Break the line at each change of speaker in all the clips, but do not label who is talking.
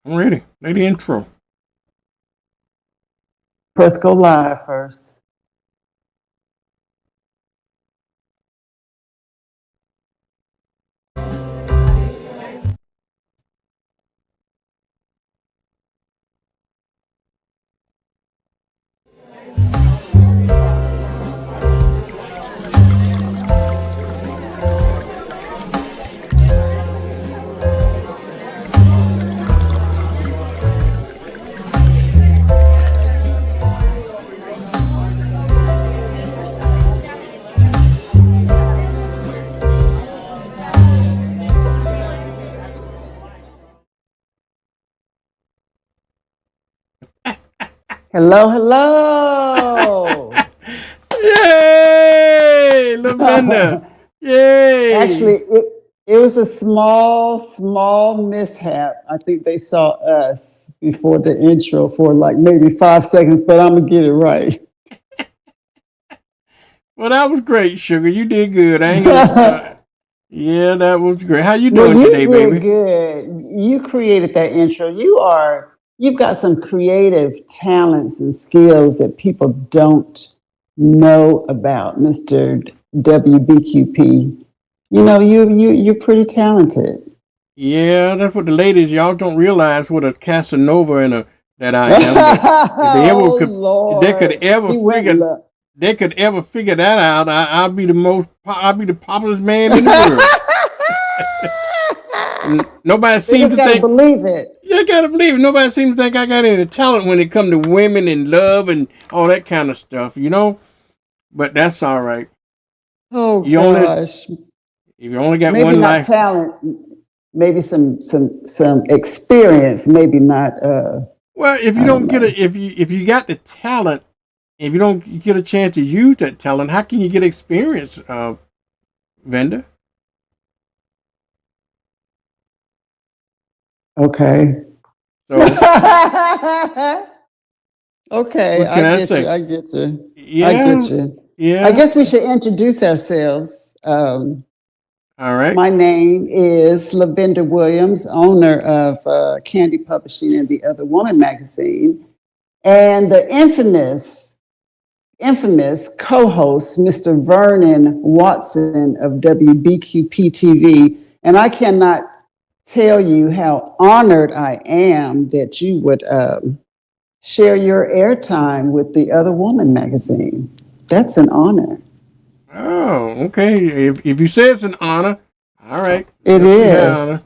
I'm ready. Play the intro.
Press go live first. Hello, hello.
Yay! Lavender. Yay!
Actually, it was a small mishap. I think they saw us before the intro for like maybe 5 seconds, but I'm gonna get it right.
Well, that was great, Sugar. You did good. I ain't gonna. Yeah, that was great. How you
Well,
doing
you
today,
did
baby?
good. You created that intro. You've got some creative talents and skills that people don't know about, Mr. WBQP. You're pretty talented.
Yeah, that's what the ladies y'all don't realize what a Casanova and a that I am. But if they ever
Oh
if they could
Lord,
ever
he went
figure
look.
they could ever figure that out, I'll be I'll be the popularest man in the world. And nobody
They
seems
just
to
got to
think.
believe it.
You gotta believe it. Nobody seems to think I got any talent when it come to women and love and all that kind of stuff. But that's all right.
Oh
You only
gosh,
if you only got
maybe
one
not
life.
talent, maybe some experience, maybe not.
Well, if you
I don't
don't get
know.
a if you got the talent, if you don't get a chance to use that talent, how can you get experience, vendor?
Okay.
So
Okay,
what
I
can I
get you.
say?
I get you. I
Yeah,
get you. I
yeah.
guess we should introduce ourselves.
All right.
My name is Lavender Williams, owner of Candy Publishing and the Other Woman magazine, and the infamous co-host, Mr. Vernon Watson of WBQP TV. And I cannot tell you how honored I am that you would share your airtime with the Other Woman magazine. That's an honor.
Oh, okay. If you say it's an honor, all right.
It
Definitely have
is.
honor.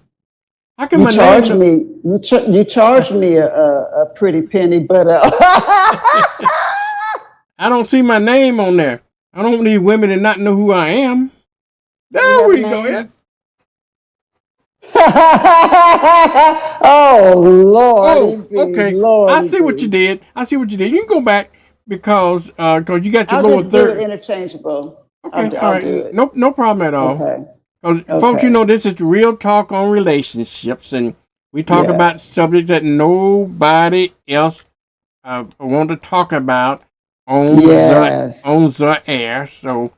How come my name?
You charge me a pretty penny, but
I don't see my name on there. I don't need women to not know who I am.
you
There
have a
we go. Yeah.
name. Oh
Oh,
Lordy B,
okay. I
Lordy
see what you
B.
did. I see what you did. You can go back because you got your
I'll
lower
just do it
third.
interchangeable.
Okay, all
I'll do
right.
it.
No problem at all.
Okay.
Because folks,
Okay.
this is real talk on relationships, and we talk about
Yes.
subjects that nobody else want to talk about on
Yes.
the air. So,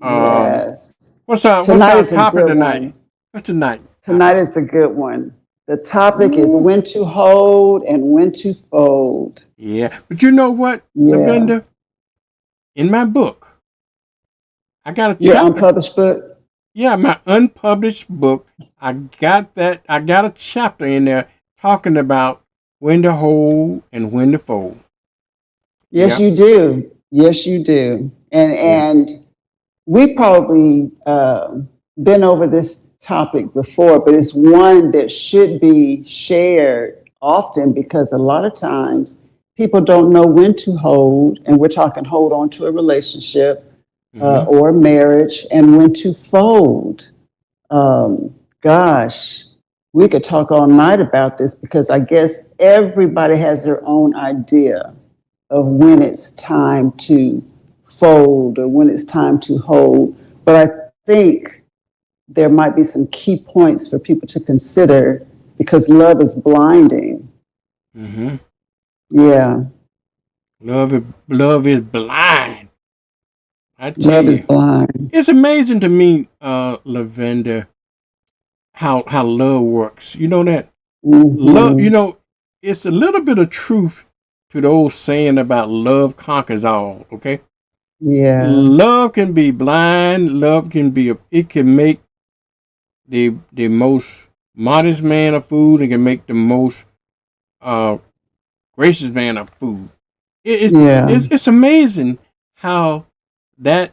um,
Yes.
what's
Tonight
our
is a
topic
good
tonight?
one.
What's tonight topic?
Tonight is a good one. The topic is
Ooh,
when to hold and when to fold.
yeah, but you know what,
Yeah.
Lavender? In my book, I got a
Your
chapter.
unpublished book?
Yeah, my unpublished book. I got that. I got a chapter in there talking about when to hold and when to fold.
Yes,
Yeah,
you do. Yes, you do.
yeah.
And we probably been over this topic before, but it's one that should be shared often because a lot of times people don't know when to hold, and we're talking hold on to a relationship
Hmm.
or marriage, and when to fold. Gosh, we could talk all night about this because I guess everybody has their own idea of when it's time to fold or when it's time to hold. But I think there might be some key points for people to consider because love is blinding.
Hmm.
Yeah,
Love is blind. I tell
love is
you,
blind.
it's amazing to me, Lavender, how love works. You know that love.
Hmm.
it's a little bit of truth to the old saying about love conquers all. Okay,
Yeah.
love can be blind. Love can be. It can make the most modest man a fool. It can make the most uh gracious man a fool.
Yeah.
It's amazing how that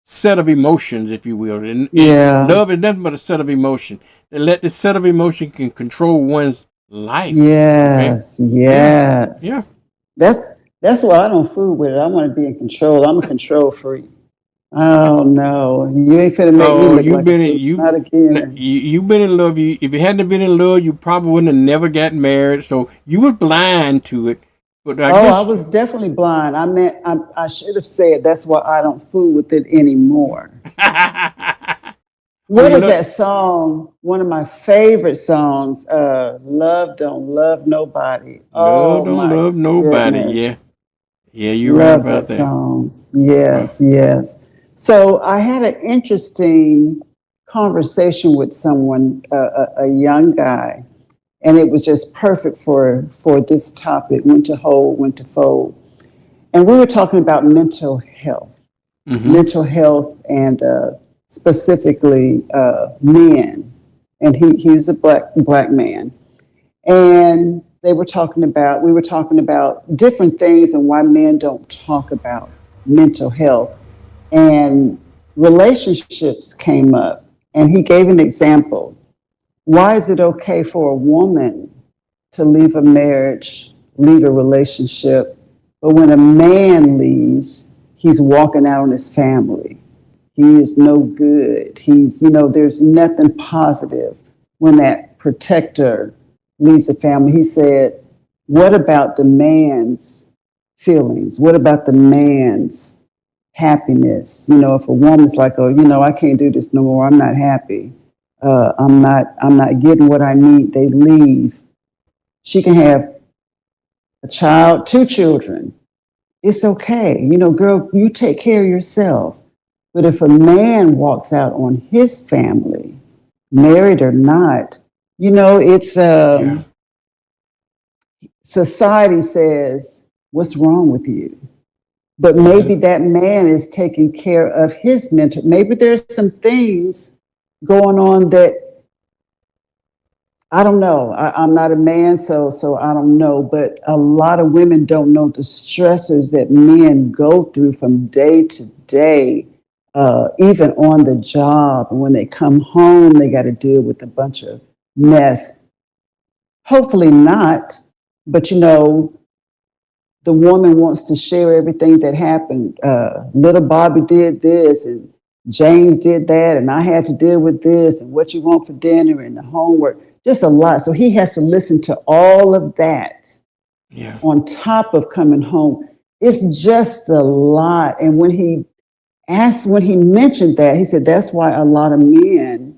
set of emotions, if you will, and
Yeah.
love is nothing but a set of emotion. That let the set of emotion can control one's life. Okay,
Yes.
yeah, yeah.
Yes. That's that's why I don't fool with it. I want to be in control. I'm a control freak. Oh no, you ain't finna make me
Oh,
look like a fool. Not again.
you've been in love. If you hadn't been in love, you probably wouldn't have never got married. So you were blind to it. But I
Oh, I
guess
was definitely blind. I should have said that's why I don't fool with it anymore.
oh,
What
you
is
look.
that song? One of my favorite songs, Love Don't Love Nobody.
Love
Oh
don't
my
love nobody.
goodness.
Yeah, yeah, you're right
Love
about
that
that.
song.
Wow.
Yes, yes. So I had an interesting conversation with someone, a young guy, and it was just perfect for this topic, when to hold, when to fold. And we were talking about
Mm-hmm.
mental health, and specifically men. And he's a black man, and we were talking about different things and why men don't talk about mental health, and relationships came up, and he gave an example. Why is it okay for a woman to leave a marriage, leave a relationship, but when a man leaves, he's walking out on his family? He is no good. There's nothing positive when that protector leaves the family. He said, what about the man's feelings? What about the man's happiness? If a woman's like, oh, I can't do this no more. I'm not happy. I'm not getting what I need. They leave. She can have a child, two children. It's okay. Girl, you take care of yourself. But if a man walks out on his family, married or not, it's
Yeah.
society says, what's wrong with you? But
Mm-hmm.
maybe that man is taking care of his mental. Maybe there's some things going on that I don't know. I'm not a man, so I don't know. But a lot of women don't know the stressors that men go through from day to day, even on the job. And when they come home, they got to deal with a bunch of mess. Hopefully not, but the woman wants to share everything that happened. Little Bobby did this, and James did that, and I had to deal with this, and what you want for dinner, and the homework. Just a lot. So he has to listen to all of that
Yeah.
on top of coming home. It's just a lot. And when he mentioned that, he said that's why a lot of men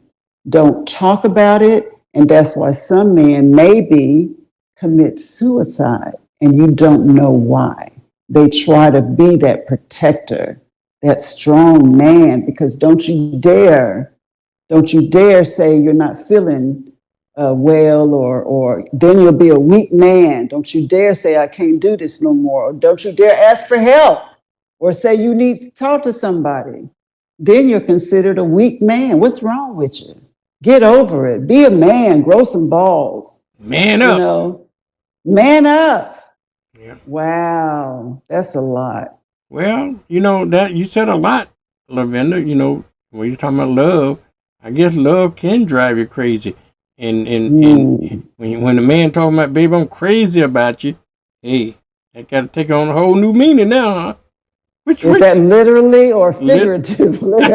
don't talk about it, and that's why some men maybe commit suicide, and you don't know why. They try to be that protector, that strong man, because don't you dare say you're not feeling well, or then you'll be a weak man. Don't you dare say I can't do this no more, or don't you dare ask for help, or say you need to talk to somebody. Then you're considered a weak man. What's wrong with you? Get over it. Be a man. Grow some balls.
Man
You
up.
know, man up.
Yeah.
Wow, that's a lot.
Well, that you said a lot, Lavender. When you're talking about love, I guess love can drive you crazy. And
Mm.
when the man talking about, baby, I'm crazy about you, hey, that got to take on a whole new meaning now, huh?
Is
Which
that literally or
lit
figuratively?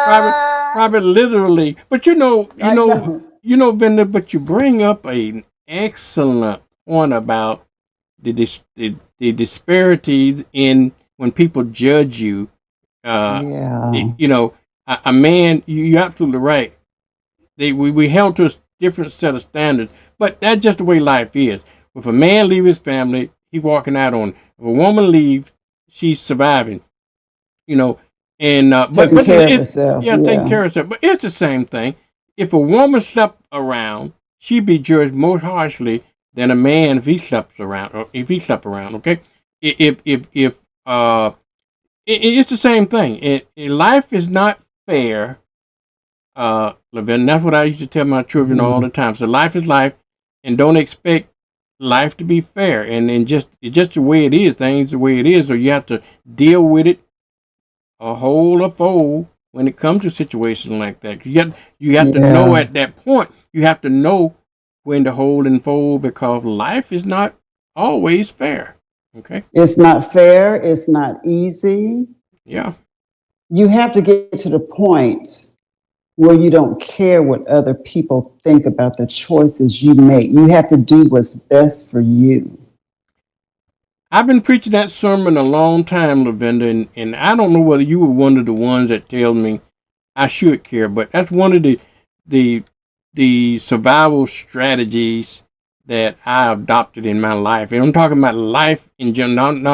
probably probably literally. But
I know.
Vender. But you bring up an excellent point about the disparities in when people judge you. Uh,
Yeah.
a man. You're absolutely right. We held to a different set of standards, but that's just the way life is. If a man leave his family, he walking out on it. If a woman leaves, she's surviving. You know, and but
Taking
but
care of
it
herself.
yeah, taking
Yeah.
care of herself. But it's the same thing. If a woman slept around she'd be judged more harshly than a man if he slept around. Or if he slept around, okay. If it's the same thing. Life is not fair, Levin. That's what I used to tell my children all the time. So life is life, and don't expect life to be fair. And just it's just the way it is. Things the way it is. So you have to deal with it, a whole or fold, when it comes to situations like that. You have to know
Yeah.
at that point. You have to know when to hold and fold because life is not always fair. Okay.
It's not fair. It's not easy.
Yeah.
You have to get to the point where you don't care what other people think about the choices you make. You have to do what's best for you.
I've been preaching that sermon a long time, Lavenda, and I don't know whether you were one of the ones that tells me I should care, but that's one of the the survival strategies that I adopted in my life. And I'm talking about life in general.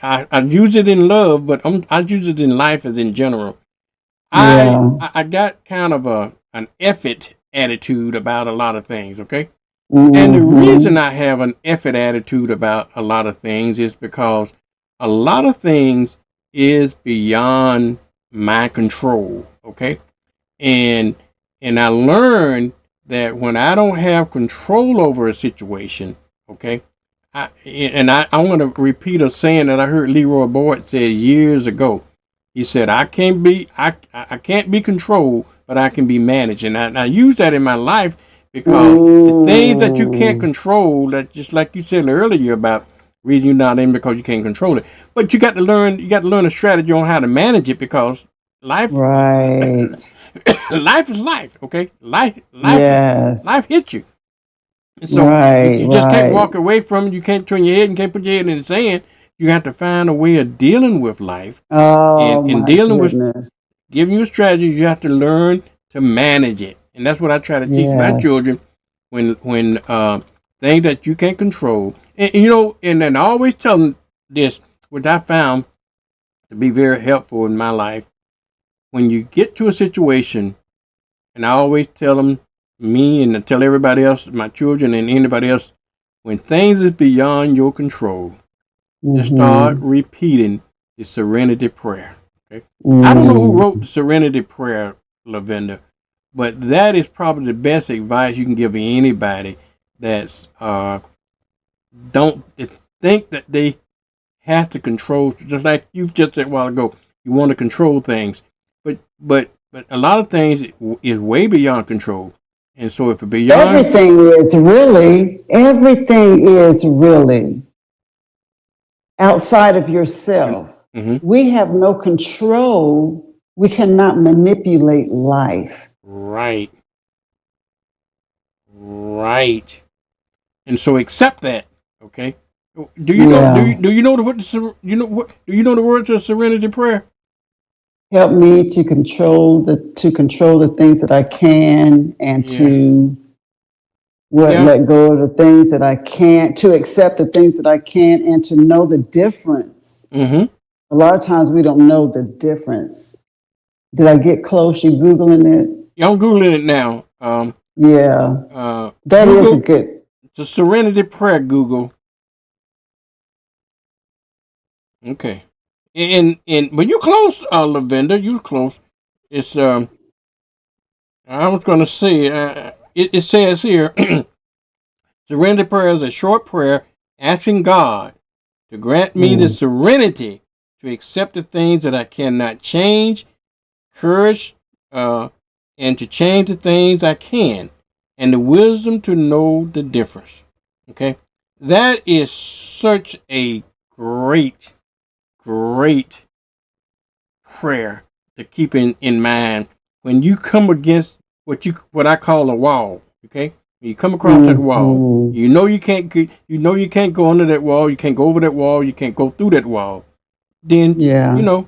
I use it in love, but I use it in life as in general. I
Yeah.
I got kind of an effort attitude about a lot of things. Okay. And the reason
Mm-hmm.
I have an effort attitude about a lot of things is because a lot of things is beyond my control. Okay. And I learned that when I don't have control over a situation, okay, I want to repeat a saying that I heard Leroy Boyd say years ago. He said, I can't be controlled, but I can be managed. And I use that in my life because the things that you can't
Mm,
control, that just like you said earlier about reason you're not in because you can't control it. But you got to learn a strategy on how to manage it because life
right.
life is life, okay? Life
Yes.
hits you. And so
Right.
you just can't
Right.
walk away from it. You can't turn your head and can't put your head in the sand. You have to find a way of dealing with life
Oh
and
my
dealing with
goodness.
giving you a strategy. You have to learn to manage it. And that's what I try to teach my
Yes.
children when things that you can't control. And then I always tell them this, which I found to be very helpful in my life. When you get to a situation, and I always tell them, me and I tell everybody else, my children and anybody else, when things is beyond your control, just start
Mm-hmm.
repeating the serenity prayer. Okay. I don't know who
Mm,
wrote the serenity prayer, Lavender, but that is probably the best advice you can give anybody that's don't think that they have to control, just like you just said a while ago. You want to control things, but a lot of things is way beyond control. And so if it's beyond,
everything is really outside of yourself.
mm-hmm,
We have no control. We cannot manipulate life.
right, right, and so accept that. Okay.
Yeah.
Do you know the what the, you know what do you know the words of serenity prayer?
Help me to control the things that I can and
Yeah,
to
yeah,
let go of the things that I can't, to accept the things that I can and to know the difference.
mm-hmm.
A lot of times we don't know the difference. Did I get close? You Googling it?
Yeah, I'm googling it now.
Yeah. That is a
Google
good.
the serenity prayer. Google. Okay. And but you close, Lavender. You close. It's I was going to say it says here serenity prayer is a short prayer asking God to grant me the
Mm,
serenity to accept the things that I cannot change, courage, uh, and to change the things I can, and the wisdom to know the difference. Okay, that is such a great, great prayer to keep in mind when you come against what I call a wall. Okay, when you come across that wall,
mhm.
you know you can't go under that wall, you can't go over that wall, you can't go through that wall. Then you
Yeah.
know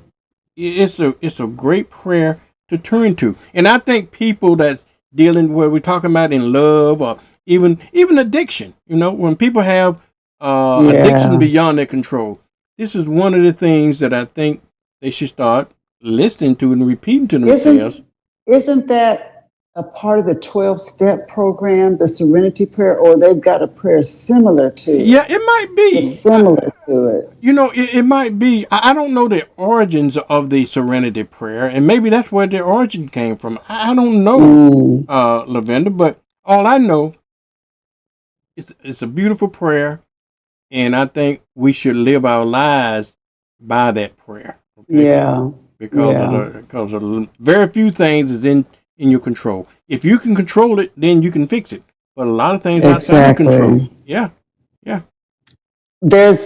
it's a great prayer to turn to. And I think people that's dealing where we're talking about in love or even addiction, when people have addiction
Yeah.
beyond their control, this is one of the things that I think they should start listening to and repeating to themselves.
Isn't isn't that a part of the 12-step program, the Serenity Prayer, or they've got a prayer similar to it?
Yeah, it might
It's
be.
similar to it.
You know, it might be. I don't know the origins of the Serenity Prayer, and maybe that's where the origin came from. I don't know,
Mm,
Lavender, but all I know is it's a beautiful prayer, and I think we should live our lives by that prayer. Okay,
yeah, yeah,
because of the very few things is in your control. If you can control it, then you can fix it. But a lot of things outside of control.
exactly.
Yeah, yeah.
There's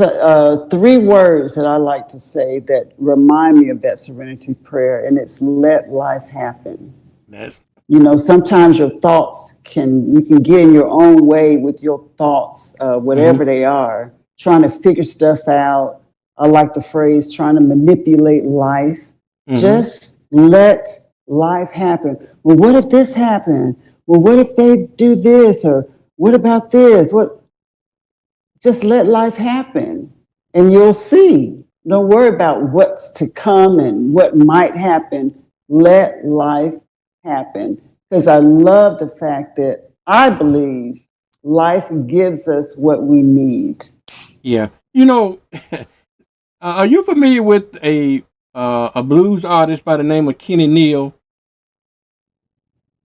three words that I like to say that remind me of that Serenity Prayer, and it's let life happen.
That's
You know, sometimes your thoughts you can get in your own way with your thoughts,
hmm
whatever they are, trying to figure stuff out. I like the phrase trying to manipulate life.
hmm
Just let life happen. Well, what if this happened? Well, what if they do this? Or what about this? Just let life happen and you'll see. Don't worry about what's to come and what might happen. Let life happen. Because I love the fact that I believe life gives us what we need.
Yeah. You know, are you familiar with a blues artist by the name of Kenny Neal?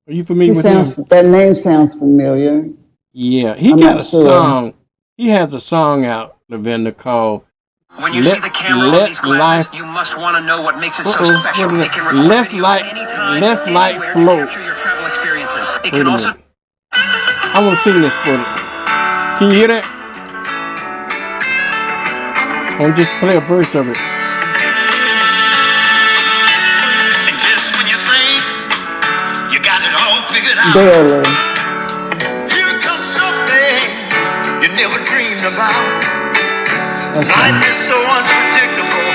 Are you familiar with him?
That name sounds familiar.
Yeah, he
I'm
got
not
a
sure.
song. He has a song out, Lavender, called
When you see
"Let
the camera on these
Let
glasses,
Life."
you must want to know what makes it so
Uh-oh,
special.
what is
It
it?
can record
Let
videos
light,
anytime,
let light
anywhere to
flow.
capture your travel experiences. It
Wait
can
a
also
minute. I want to sing this for you. Can you hear that? I want to just play a verse of it.
And just when you think you got it all figured out,
Barely.
here comes something you never dreamed about. Life
Okay.
is so unpredictable.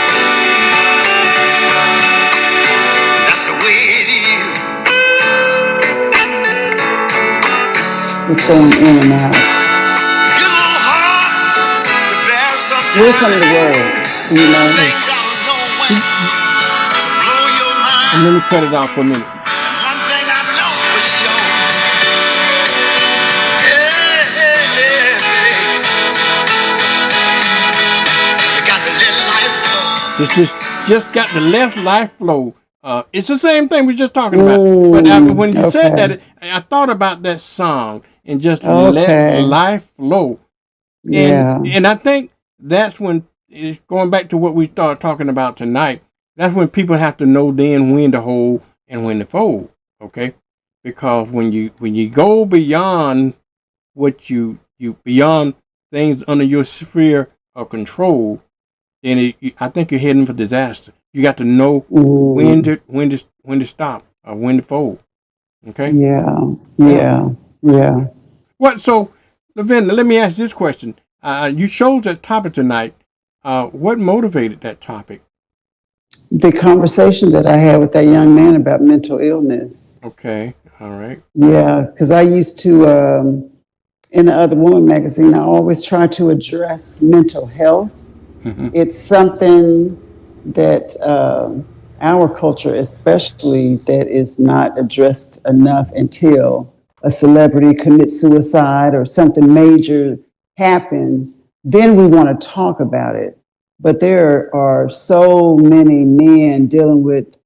That's the way it is.
It's going in and out.
Get a little hard to bear
What are some of the
sometimes.
words? Do you know?
Hey,
Things out of nowhere
you,
to blow your
let me
mind.
cut it off for a minute.
And one thing I know for sure, yeah, yeah, yeah, babe, you got to let life flow.
Just got to let life flow. It's the same thing we just talking about. But when you said
Okay.
that, I thought about that song and just let
Okay.
life flow.
Yeah.
And I think that's when it's going back to what we started talking about tonight. That's when people have to know then when to hold and when to fold. Okay, because when you go beyond what you beyond things under your sphere of control, then I think you're heading for disaster. You got to know when
Ooh.
to when to stop or when to fold. Okay.
Yeah.
Yeah.
Yeah. Yeah.
What so, Lavenda, let me ask this question. You chose that topic tonight. What motivated that topic?
The conversation that I had with that young man about mental illness.
Okay. All right.
Yeah, because I used to, in the Other Woman magazine, I always try to address mental health.
Mm-hmm.
It's something that our culture, especially, that is not addressed enough until a celebrity commits suicide or something major happens. Then we want to talk about it. But there are so many men dealing with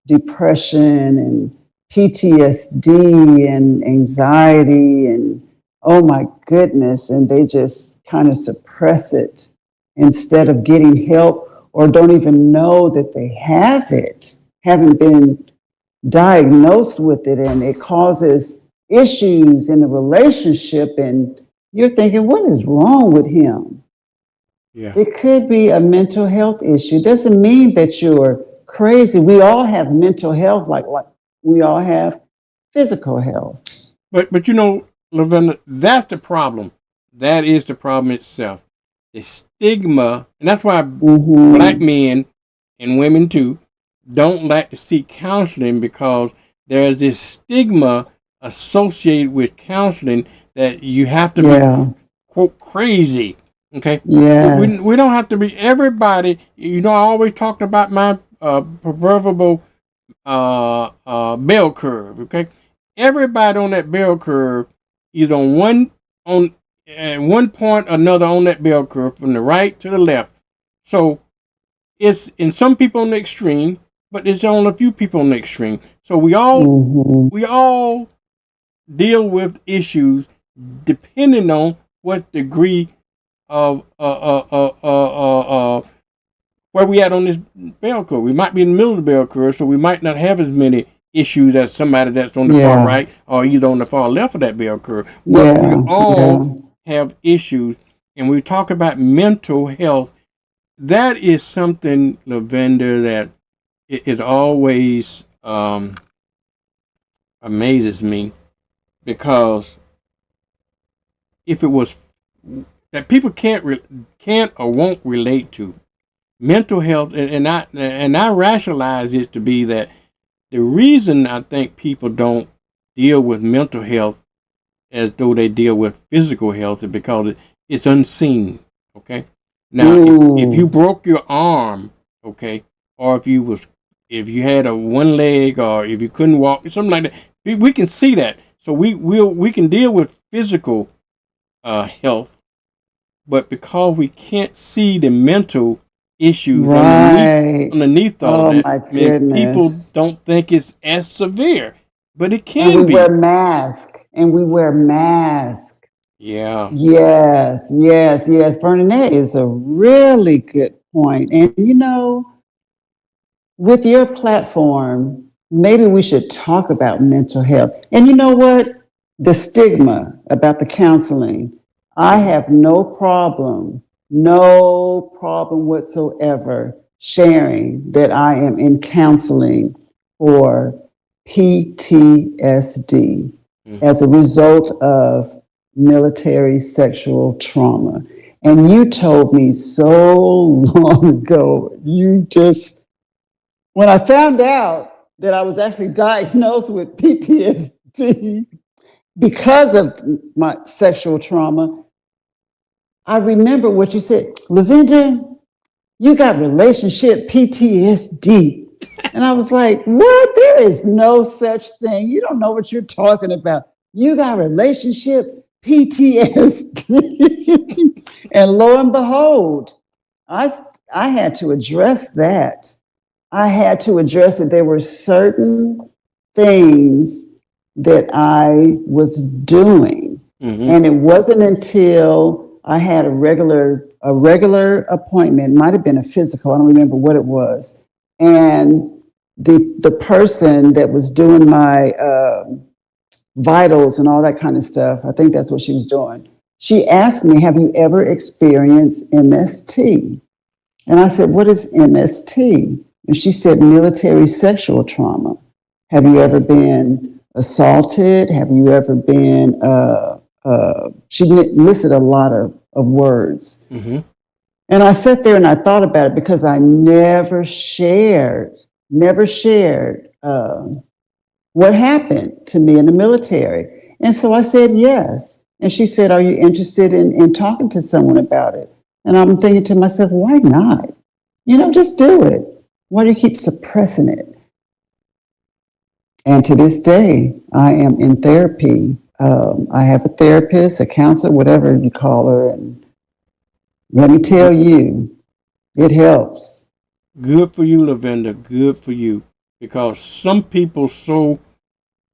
depression and PTSD and anxiety and oh my goodness, and they just kind of suppress it instead of getting help or don't even know that they have it, haven't been diagnosed with it, and it causes issues in the relationship. And you're thinking, what is wrong with him?
Yeah.
It could be a mental health issue. Doesn't mean that you're crazy. We all have mental health, like we all have physical health.
But Lavenda, that's the problem. That is the problem itself. The stigma, and that's why black
Mm-hmm.
men and women too don't like to seek counseling because there's this stigma associated with counseling that you have to be
Yeah.
quote crazy. Okay, we don't
Yes.
have to be everybody. I always talked about my proverbial bell curve. Okay, everybody on that bell curve, either on one point or another on that bell curve, from the right to the left. So it's in some people on the extreme, but there's only a few people on the extreme. So we all deal with issues depending on what degree of where we at on this bell curve. We might be in the middle of the bell curve, so we might not have as many issues as somebody that's on the far right or either on the far left of that bell curve. But we all have issues, and we talk about mental health. That is something, Lavender, that it always amazes me, because if it was that people can't or won't relate to mental health, and I rationalize it to be that the reason I think people don't deal with mental health as though they deal with physical health is because it's unseen. Okay, now if you broke your arm, okay, or if you had a one leg, or if you couldn't walk, something like that, we can see that. So we can deal with physical health, but because we can't see the mental issues underneath all that,
my goodness.
People don't think it's as severe, but it can
be. And we wear masks.
Yeah.
Yes. Vernon, that is a really good point. And with your platform, maybe we should talk about mental health. And you know what? The stigma about the counseling, I have no problem whatsoever sharing that I am in counseling for PTSD as a result of military sexual trauma. And you told me so long ago, when I found out that I was actually diagnosed with PTSD because of my sexual trauma, I remember what you said, Lavinda, you got relationship PTSD. And I was like, what? There is no such thing. You don't know what you're talking about. You got relationship PTSD. And lo and behold, I had to address that. There were certain things that I was doing. And it wasn't until I had a regular appointment, might have been a physical, I don't remember what it was. And the person that was doing my vitals and all that kind of stuff, I think that's what she was doing. She asked me, have you ever experienced MST? And I said, what is MST? And she said, military sexual trauma. Have you ever been assaulted? Have you ever been, she listed a lot of words. And I sat there and I thought about it, because I never shared what happened to me in the military. And so I said, yes. And she said, are you interested in talking to someone about it? And I'm thinking to myself, why not? Just do it. Why do you keep suppressing it? And to this day, I am in therapy. I have a therapist, a counselor, whatever you call her. And let me tell you, it helps.
Good for you, Lavender. Good for you. Because some people so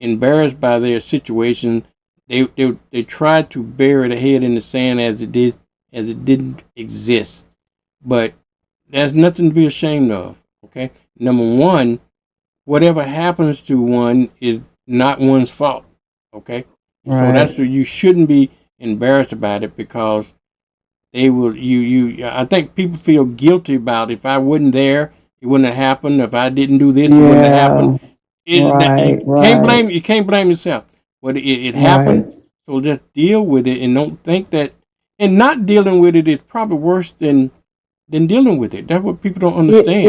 embarrassed by their situation, they try to bury their head in the sand as it didn't exist. But there's nothing to be ashamed of. Okay. Number one, whatever happens to one is not one's fault. Okay.
Right.
So that's what you shouldn't be embarrassed about it, because they will. I think people feel guilty about if I wasn't there, it wouldn't have happened. If I didn't do this, it wouldn't have happened. You can't blame yourself. But it happened. So just deal with it, and don't think that. And not dealing with it is probably worse than dealing with it. That's what people don't understand.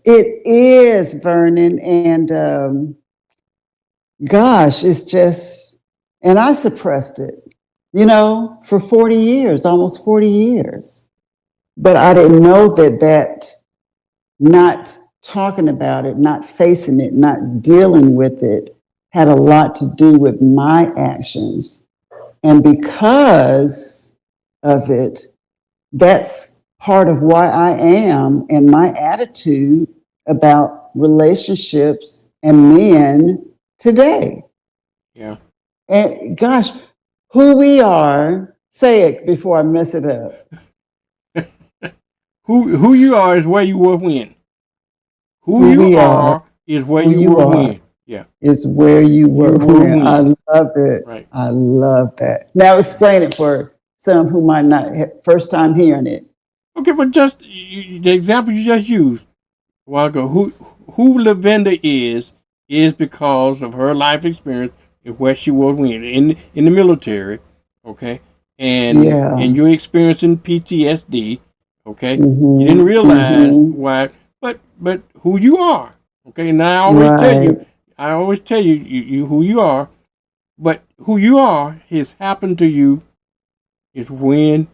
It is, Vernon. And gosh, it's just, and I suppressed it, for 40 years, almost 40 years. But I didn't know that not talking about it, not facing it, not dealing with it had a lot to do with my actions. And because of it, that's part of why I am and my attitude about relationships and men today.
Yeah.
And gosh, who we are, say it before I mess it up.
Who you are is where you were when. Who
Who
you
we are,
are is where
who
you
you
were
are,
when. Yeah.
is where you were when. I
when.
love it.
Right.
I love that. Now explain it for some who might not have first time hearing it.
Okay, but just the example you just used a while ago, who Lavenda is because of her life experience and where she was when in the military, okay, and
Yeah.
you're experiencing PTSD, okay.
Mm-hmm.
You didn't realize
Mm-hmm.
why, but who you are, okay. Now I always tell you, you who you are, but who you are has happened to you is when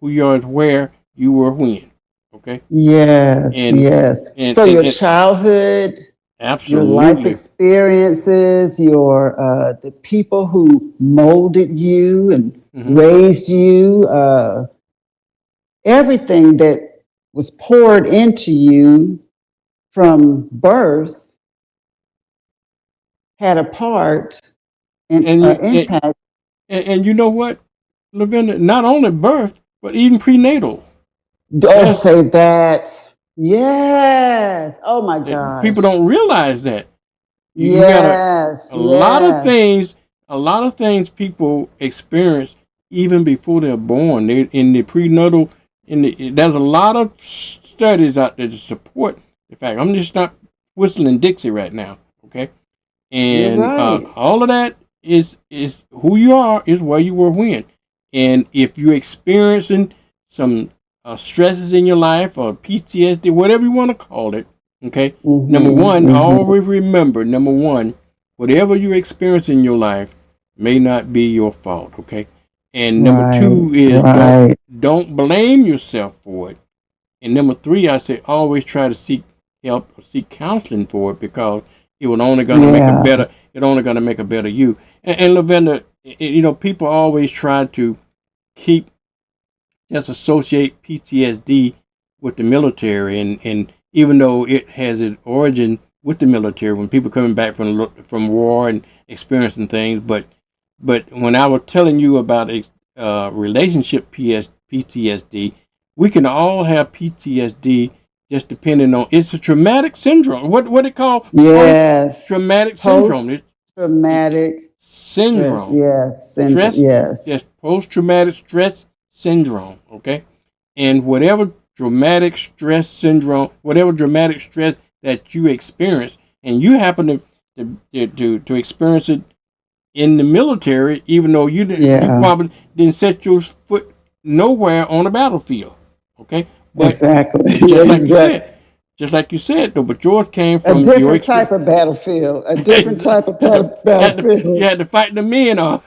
who you are is where you were when, okay.
Yes,
And
yes.
and
So
and,
your
and
childhood, your life
absolutely.
experiences, your the people who molded you and
Mm-hmm.
raised you, everything that was poured into you from birth had a part and
And you
impact.
and you know what, Lavenda, not only birth, but even prenatal.
Don't
That's
say that. Yes. Oh my
people
gosh.
don't realize that. You got
Yes,
a lot of things,
yes.
people experience even before they're born. They in the prenatal, there's a lot of studies out there to support the fact. I'm just not whistling Dixie right now, okay?
You're
And
right.
all of that is who you are is where you were when. And if you're experiencing some stresses in your life or PTSD, whatever you want to call it, okay. Number
Mm-hmm,
one,
mm-hmm.
always remember. Number one, whatever you experience in your life may not be your fault, okay. And number
Right,
two is
right.
don't blame yourself for it. And number three, I say always try to seek help or seek counseling for it because it will only gonna make a
Yeah,
better. It only gonna make a better you. And Lavenda, people always try to keep just associate PTSD with the military, and even though it has its origin with the military, when people coming back from war and experiencing things, but when I was telling you about relationship PTSD, we can all have PTSD just depending on it's a traumatic syndrome. What it called post
yes.
traumatic syndrome. It
Post-traumatic stress.
syndrome.
Yes, syndrome.
Stress,
Yes,
just post traumatic stress syndrome. Okay, and whatever dramatic stress syndrome, whatever dramatic stress that you experience, and you happen to experience it in the military, even though you
yeah,
probably didn't set your foot nowhere on a battlefield. Okay, but
exactly.
just like you
Exactly.
said, though, but yours came
A
from your
different type
experience.
of battlefield. A different type of
You
battlefield.
had to fight the men off.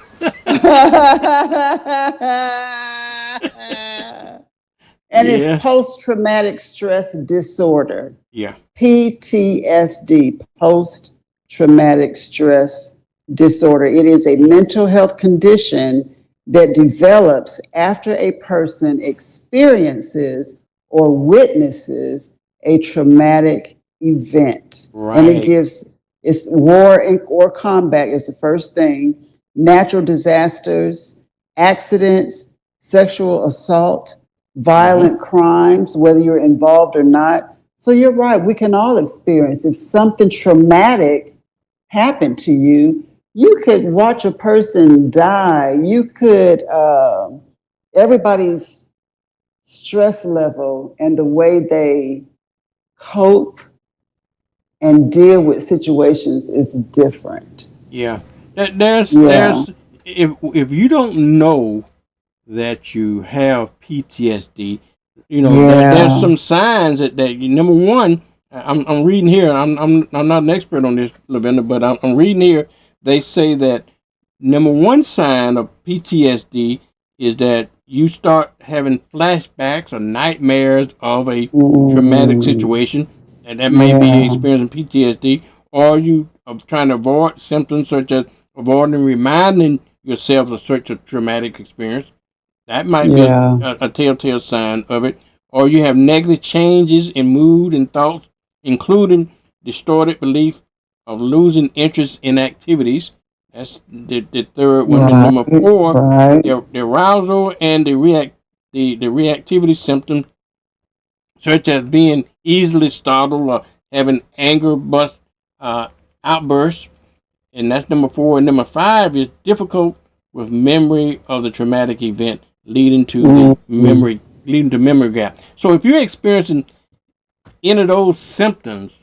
And it's
Yeah,
post-traumatic stress disorder.
yeah.
PTSD, post traumatic stress disorder. It is a mental health condition that develops after a person experiences or witnesses a traumatic event. And it
Right.
gives, it's war or combat is the first thing, natural disasters, accidents, sexual assault,
Mm-hmm.
violent crimes, whether you're involved or not. So you're right. We can all experience if something traumatic happened to you. You could watch a person die. You could, everybody's stress level and the way they cope and deal with situations is different.
Yeah. There's
Yeah.
if you don't know that you have PTSD, there's
Yeah.
some signs that number one, I'm reading here. I'm not an expert on this, Lavender, but I'm reading here. They say that number one sign of PTSD is that you start having flashbacks or nightmares of a traumatic
Mm,
situation, and that may be
yeah.
experiencing PTSD, or you of trying to avoid symptoms such as avoiding reminding yourself of such a traumatic experience. That might be
Yeah.
a telltale sign of it. Or you have negative changes in mood and thoughts, including distorted belief of losing interest in activities. That's the third one. Then
Right.
number four,
Right.
the arousal and the reactivity symptoms, such as being easily startled or having anger bust uh, outbursts, and that's number four. And number five is difficult with memory of the traumatic event, leading to the
Mm.
memory gap. So if you're experiencing any of those symptoms,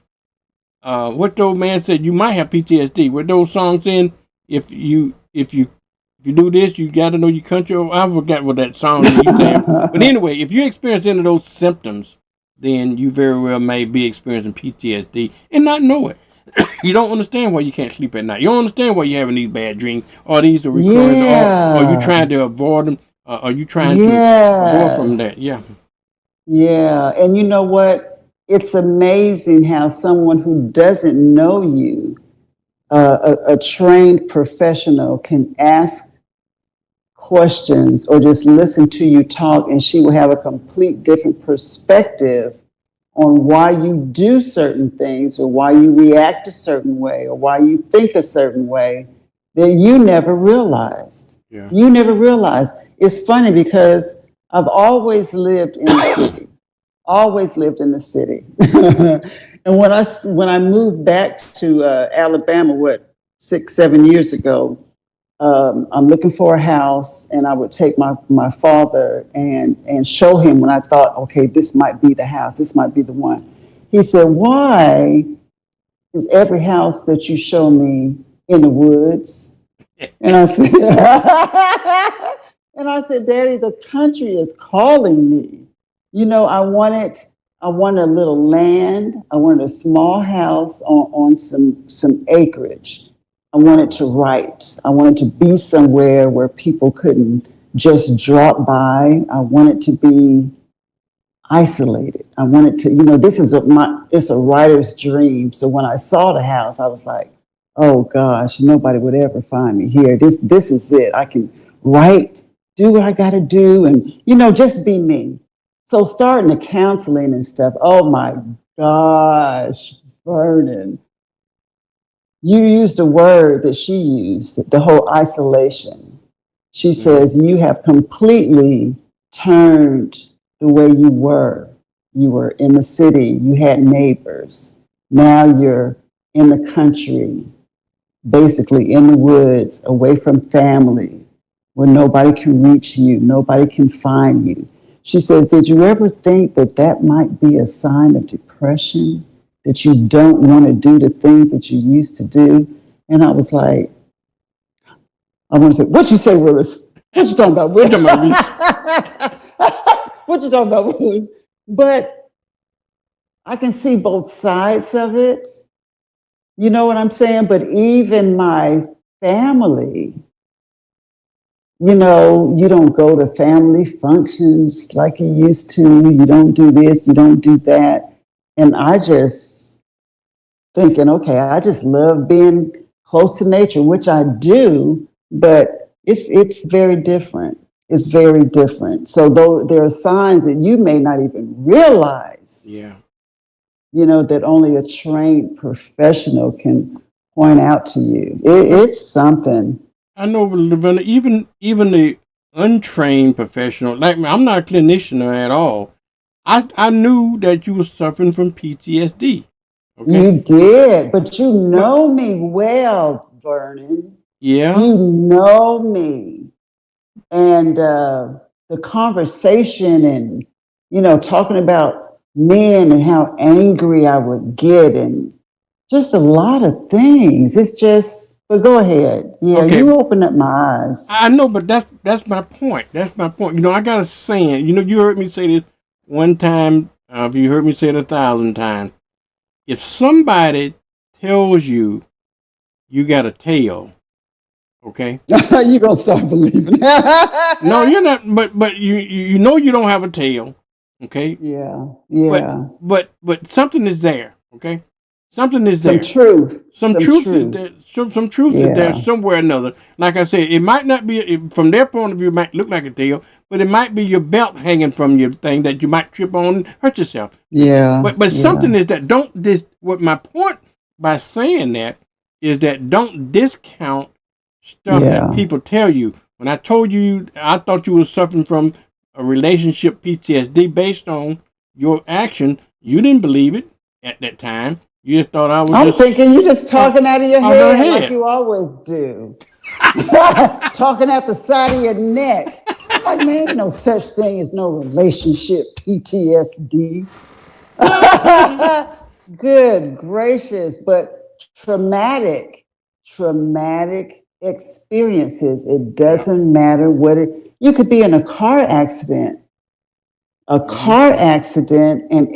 what the old man said, you might have PTSD. With those songs in, if you do this, you got to know your country. Oh, I forgot what that song is you saying. But anyway, if you experience any of those symptoms, then you very well may be experiencing PTSD and not know it. You don't understand why you can't sleep at night. You don't understand why you're having these bad dreams, or these are recurring, or you
Yeah.
trying to avoid them, or you trying to avoid from that.
Yes.
Yeah.
Yeah. And you know what? It's amazing how someone who doesn't know you, a trained professional, can ask questions or just listen to you talk, and she will have a complete different perspective on why you do certain things or why you react a certain way or why you think a certain way that you never realized.
Yeah.
You never realized. It's funny because I've always lived in the city, always lived in the city. And when I moved back to Alabama, what, 6, 7 years ago, I'm looking for a house, and I would take my father and show him when I thought, okay, this might be the house, this might be the one. He said, "Why is every house that you show me in the woods?" And I said, and I said, "Daddy, the country is calling me. I wanted a little land. I wanted a small house on some acreage. I wanted to write. I wanted to be somewhere where people couldn't just drop by. I wanted to be isolated. I wanted to, this is it's a writer's dream. So when I saw the house, I was like, oh gosh, nobody would ever find me here. This is it. I can write, do what I got to do, and just be me. So starting the counseling and stuff. Oh my gosh, Vernon, you used a word that she used, the whole isolation. She says, you have completely turned the way you were. You were in the city, you had neighbors. Now you're in the country, basically in the woods, away from family, where nobody can reach you, nobody can find you. She says, did you ever think that that might be a sign of depression? That you don't want to do the things that you used to do? And I was like, I want to say, what you say, Willis? What you talking about, Willis? What you talking about, Willis? But I can see both sides of it. You know what I'm saying? But even my family, you don't go to family functions like you used to. You don't do this, you don't do that. And I just thinking, okay, I just love being close to nature, which I do, but it's very different. It's very different. So though there are signs that you may not even realize,
Yeah.
That only a trained professional can point out to you. It's something.
I know, Laverne, even the untrained professional, like me, I'm not a clinician at all. I knew that you were suffering from PTSD. Okay.
You did, but you
But
know me well, Vernon.
yeah.
You know me. And the conversation and, talking about men and how angry I would get and just a lot of things. It's just, but go ahead. Yeah,
Okay.
you opened up my eyes.
I know, but that's my point. That's my point. I got a saying. You heard me say this one time. You heard me say it 1,000 times. If somebody tells you you got a tail, okay?
You're going to start believing.
No, you're not. But you know you don't have a tail, okay?
Yeah,
But
yeah.
but something is there, okay? Something is
Some
there.
truth.
Some
Some
truth is
truth.
there. Some truth is there
Yeah.
somewhere or another. Like I said, it might not be from their point of view. It might look like a tail, but it might be your belt hanging from your thing that you might trip on and hurt yourself.
Yeah.
But
Yeah.
something is that don't this. What my point by saying that is that don't discount stuff that
Yeah.
people tell you. When I told you, I thought you were suffering from a relationship PTSD based on your action. You didn't believe it at that time. You just thought I was
I'm
just
thinking you just talking out of your
out of
head like
head.
you always do. Talking at the side of your neck. I'm like, man, ain't no such thing as no relationship PTSD. Good gracious, but traumatic experiences. It
Yeah.
doesn't matter what it, you could be in a car accident. A
Mm-hmm.
car accident, and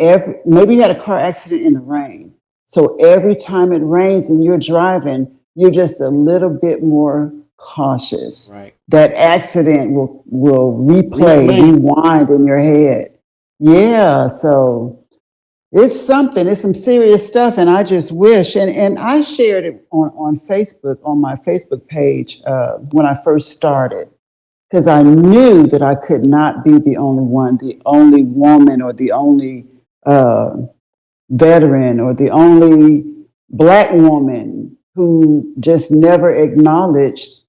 maybe you had a car accident in the rain. So every time it rains and you're driving, you're just a little bit more cautious.
Right.
That accident will
Replay.
rewind in your head. Yeah, so it's something, it's some serious stuff. And I just wish, and I shared it on Facebook, on my Facebook page when I first started, because I knew that I could not be the only one, the only woman, or the only veteran, or the only Black woman who just never acknowledged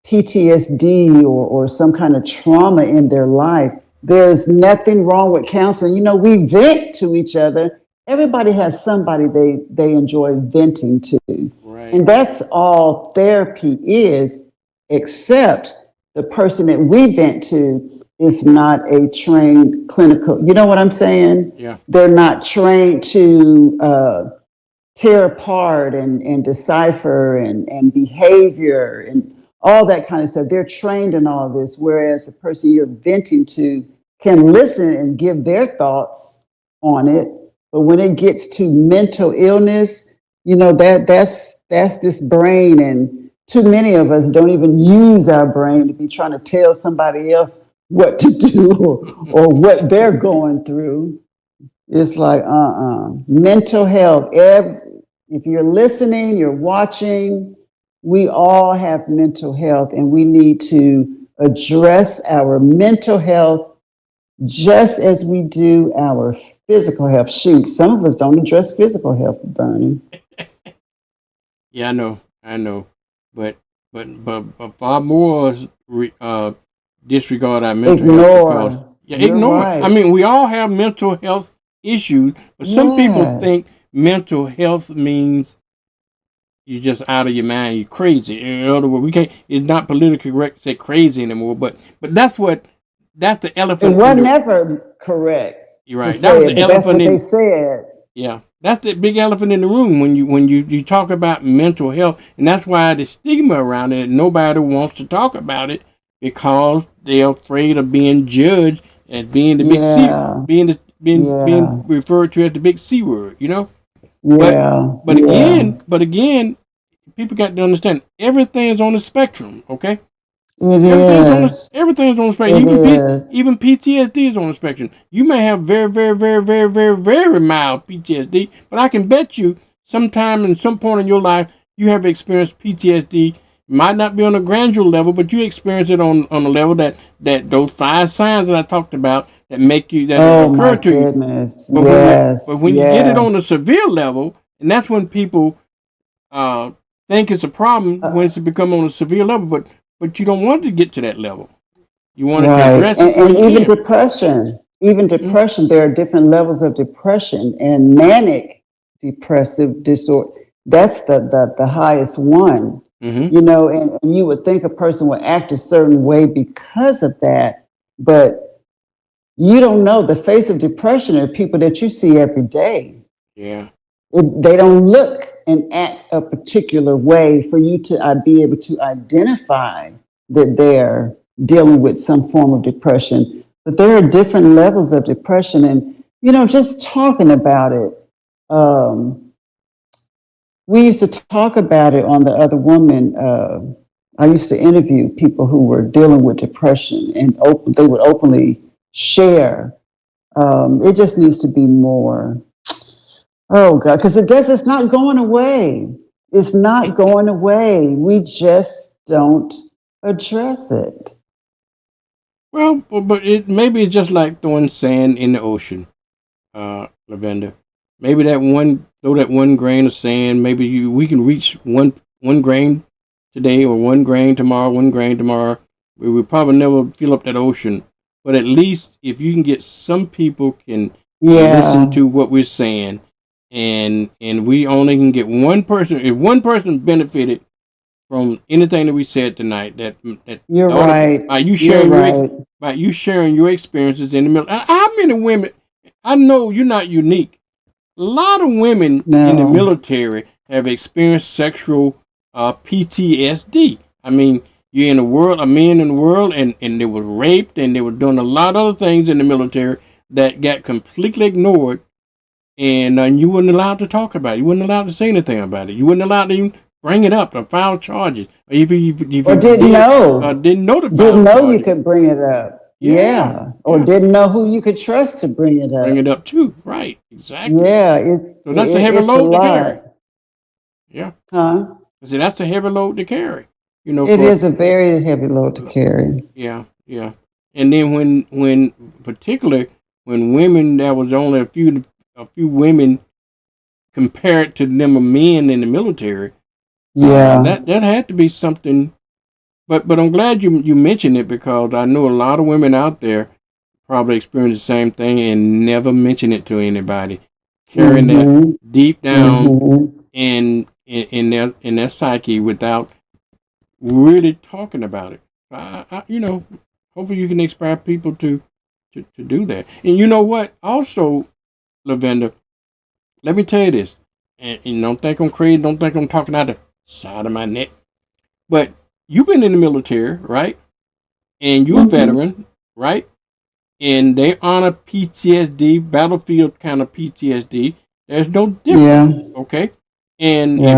PTSD or some kind of trauma in their life. There's nothing wrong with counseling. You know, we vent to each other. Everybody has somebody they enjoy venting to.
Right.
And that's all therapy is, except the person that we vent to is not a trained clinical. You know what I'm saying?
Yeah.
They're not trained to tear apart and decipher and behavior and all that kind of stuff. They're trained in all this, whereas the person you're venting to can listen and give their thoughts on it. But when it gets to mental illness, you know, that's this brain, and too many of us don't even use our brain to be trying to tell somebody else what to do or what they're going through. It's like, mental health. If you're listening, you're watching, we all have mental health, and we need to address our mental health just as we do our physical health. Shoot, some of us don't address physical health, Bernie.
Yeah, I know, but far more disregard our mental health because
Ignore.
yeah,
You're
ignore it. I
right.
mean, we all have mental health issues, but some people
Yes.
think mental health means you're just out of your mind, you're crazy. In other words, we can't. It's not politically correct to say crazy anymore, but that's the
It
elephant in
was
the.
never correct
You're
to
right. That was
say
the
it, but that's
elephant
what they
in.
said.
Yeah, that's the big elephant in the room when you talk about mental health, and that's why the stigma around it. Nobody wants to talk about it because they're afraid of being judged as being the big C,
Yeah.
being
Yeah.
referred to as the big C word. But
Yeah.
but
Yeah.
again, people got to understand everything's on the spectrum. Okay,
It is.
Everything's on the spectrum.
It is.
Even PTSD is on the spectrum. You may have very mild PTSD, but I can bet you sometime in some point in your life you have experienced PTSD. Might not be on a granular level, but you experience it on a level that those 5 signs that I talked about that make you that
Oh my
occur to you.
goodness.
But
Yes.
when you get it on a
Yes.
severe level, and that's when people uh, think it's a problem when
Uh,
it's become on a severe level, but you don't want to get to that level. You want to
right.
address it where
And
you
even
can.
depression. Even
Mm-hmm.
depression, there are different levels of depression, and manic depressive disorder. That's the highest one.
Mm-hmm.
You know, and you would think a person would act a certain way because of that, but you don't know. The face of depression are people that you see every day.
Yeah.
They don't look and act a particular way for you to be able to identify that they're dealing with some form of depression. But there are different levels of depression, and you know, just talking about it. Um, we used to talk about it on The Other Woman. I used to interview people who were dealing with depression, and they would openly share. It just needs to be more. Oh God, because it's not going away. It's not going away. We just don't address it.
Well, but maybe it's just like throwing sand in the ocean, Lavender. Maybe throw that one grain of sand. Maybe we can reach one grain today, or one grain tomorrow, one grain tomorrow. We will probably never fill up that ocean, but at least if you can get some people can listen
Yeah,
to what we're saying, and we only can get one person. If one person benefited from anything that we said tonight, that
you're
all the,
right.
by you
You're
sharing
right.
by you sharing your experiences in the middle. How many women? I know you're not unique. A lot of women in the
No.
military have experienced sexual PTSD. I mean, you're in the world, a man in the world, and they were raped, and they were doing a lot of other things in the military that got completely ignored, and you weren't allowed to talk about it. You weren't allowed to say anything about it. You weren't allowed to even bring it up or file charges. Or if
Or
you
didn't
did,
know.
didn't know to
Didn't
file
know you
charges.
could bring it up.
Yeah,
Yeah. Or
yeah,
didn't know who you could trust to bring it
bring it
up.
up too. Right, exactly.
Yeah,
So that's a heavy
it's a
load to carry.
lot.
Yeah.
Huh?
I said that's a heavy load to carry. You know,
It
for
is a very heavy load to carry.
yeah, yeah. And then when particularly when women, there was only a few women compared to them of men in the military.
Yeah.
That had to be something. But I'm glad you mentioned it, because I know a lot of women out there probably experience the same thing and never mention it to anybody, carrying that
Mm-hmm.
deep down
Mm-hmm.
in their psyche without really talking about it. Hopefully you can inspire people to do that. And you know what? Also, Lavender, let me tell you this, and don't think I'm crazy, don't think I'm talking out the side of my neck, but you've been in the military, right? And you're a
Mm-hmm.
veteran, right? And they honor PTSD, battlefield kind of PTSD. There's no difference,
Yeah.
okay? And
Right.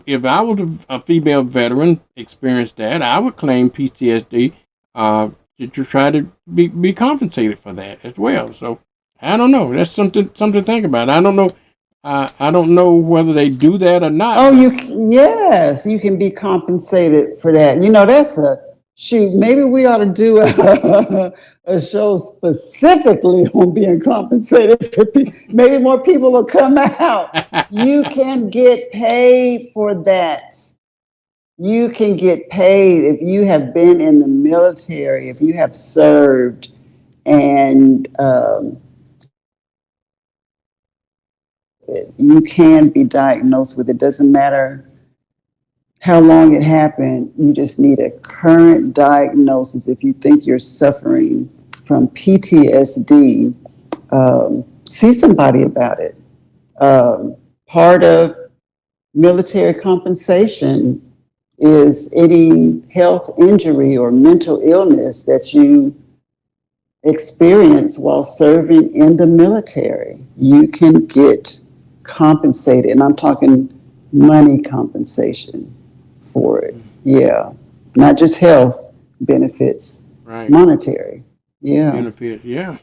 if I was a female veteran experienced that, I would claim PTSD uh, to try to be compensated for that as well. So I don't know. That's something to think about. I don't know whether they do that or not,
Oh,
but
yes, you can be compensated for that. That's a shoot. Maybe we ought to do a show specifically on being compensated for maybe more people will come out. You can get paid for that. You can get paid if you have been in the military, if you have served, and you can be diagnosed with it. Doesn't matter how long it happened. You just need a current diagnosis. If you think you're suffering from PTSD, see somebody about it. Part of military compensation is any health injury or mental illness that you experience while serving in the military. You can get compensated, and I'm talking money compensation for it. Yeah, not just health benefits,
right,
monetary. Yeah,
benefit, yeah.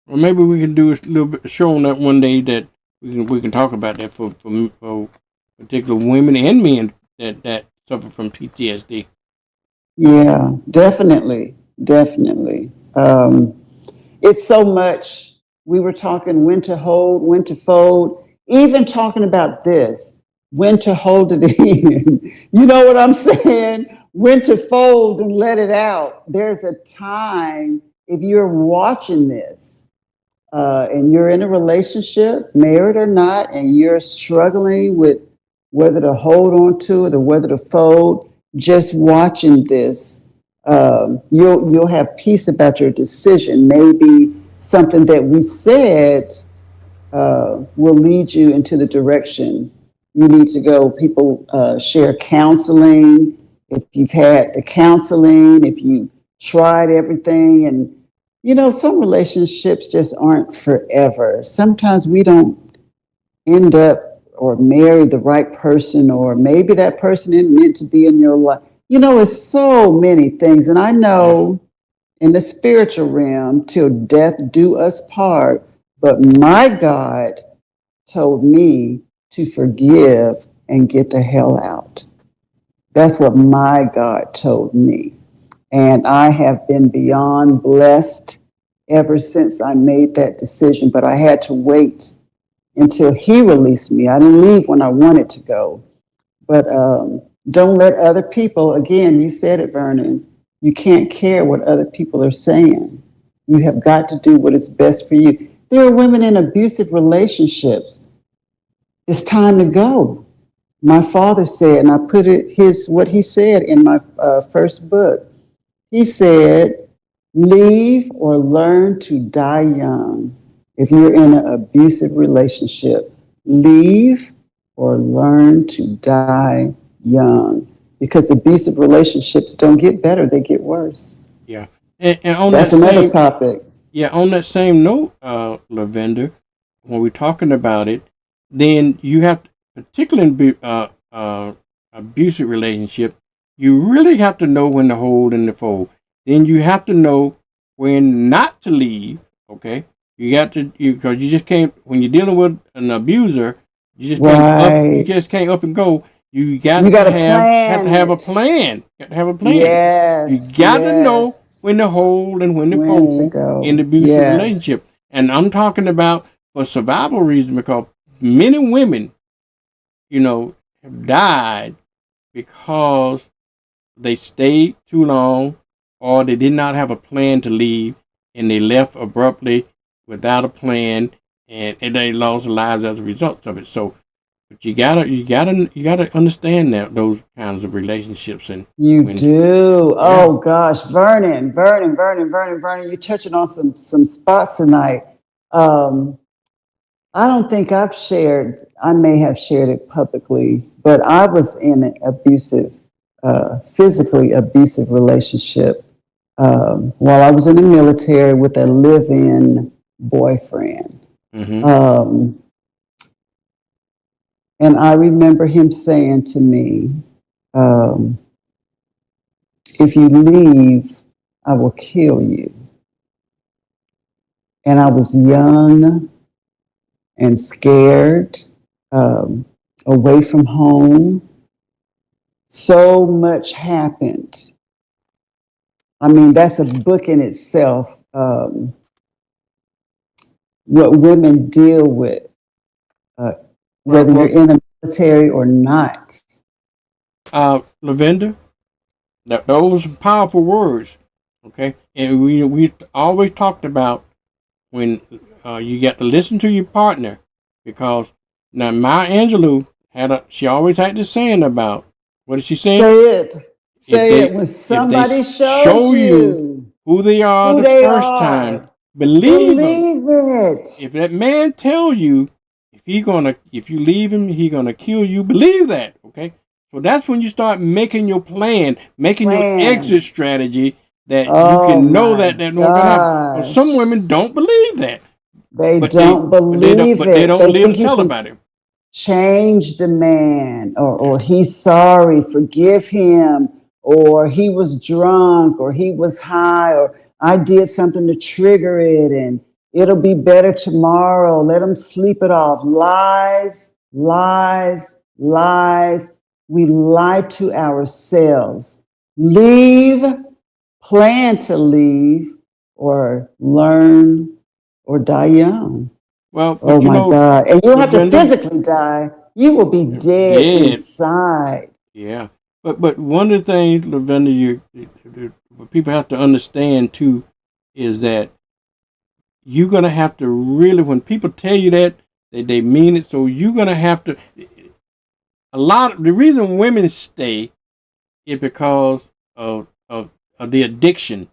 Or maybe we can do a little bit show on that one day, that we can talk about that for particular women and men that suffer from PTSD.
yeah, definitely, definitely. It's so much. We were talking when to hold, when to fold, even talking about this, when to hold it in. You know what I'm saying? When to fold and let it out. There's a time, if you're watching this and you're in a relationship, married or not, and you're struggling with whether to hold on to it or whether to fold, just watching this, you'll have peace about your decision. Maybe something that we said will lead you into the direction you need to go. People share counseling. If you've had the counseling, if you tried everything, and some relationships just aren't forever. Sometimes we don't end up or marry the right person, or maybe that person isn't meant to be in your life. It's so many things. And I
Yeah.
know in the spiritual realm, till death do us part. But my God, told me to forgive and get the hell out. That's what my God told me. And I have been beyond blessed ever since I made that decision. But I had to wait until He released me. I didn't leave when I wanted to go. But don't let other people, again, you said it, Vernon, you can't care what other people are saying. You have got to do what is best for you. There are women in abusive relationships. It's time to go. My father said, and I put what he said in my first book. He said, leave or learn to die young. If you're in an abusive relationship, leave or learn to die young. Because abusive relationships don't get better, they get worse.
Yeah. And on
That's
that
another
same
topic.
Yeah, on that same note, Lavender, when we're talking about it, then you have to, particularly in abusive relationship, you really have to know when to hold and to fold. Then you have to know when not to leave. Okay, you got to because you just can't when you're dealing with an abuser, you just can't up. You
Right.
just can't up and go. You
You
got
got
to
to
have
plan
to have a
it.
plan. Got to have a plan. You
Yes,
got to know
yes.
when to hold and when to
When to
fold in the
go.
abusive
Yes.
relationship. And I'm talking about for survival reasons because many women, have died because they stayed too long or they did not have a plan to leave and they left abruptly without a plan and they lost their lives as a result of it. So but you gotta understand that those kinds of relationships and
You
when
do.
yeah.
Oh gosh, Vernon, you're touching on some spots tonight. Um, I don't think I've shared, I may have shared it publicly, but I was in an abusive, physically abusive relationship while I was in the military with a live-in boyfriend.
Mm-hmm.
Um, and I remember him saying to me, um, if you leave, I will kill you. And I was young and scared, um, away from home. So much happened. I mean, that's a book in itself, what women deal with, uh,
Well,
whether you're in the military or not.
Lavender, those are powerful words, okay? And we always talked about when you got to listen to your partner because now Maya Angelou she always had this saying about what did she say?
Say it.
If
Say it. When
they
somebody shows
show you
you
who they are
who
the
they
first time,
are,
believe them.
believe it.
If that man tell you if you leave him, he gonna kill you, believe that, okay? So that's when you start making your plan, making your exit
Plans.
strategy that you
Oh
can know
my
that won't gonna happen. Well, some
gosh.
women don't believe that,
They
but
don't believe
they
it.
don't
They
live to
think you
tell
can
about it.
change the man,
Yeah.
or he's sorry, forgive him, or he was drunk, or he was high, or I did something to trigger it, and it'll be better tomorrow. Let him sleep it off. Lies, lies, lies. We lie to ourselves. Leave, plan to leave, or learn or die young.
Well,
Oh
but
my God. And you don't have to
Lavender,
physically die. You will be dead
dead.
inside.
Yeah. But one of the things, Lavender, what people have to understand too is that you're gonna have to really when people tell you that they mean it. So you're gonna have to a lot of the reason women stay is because of the addiction.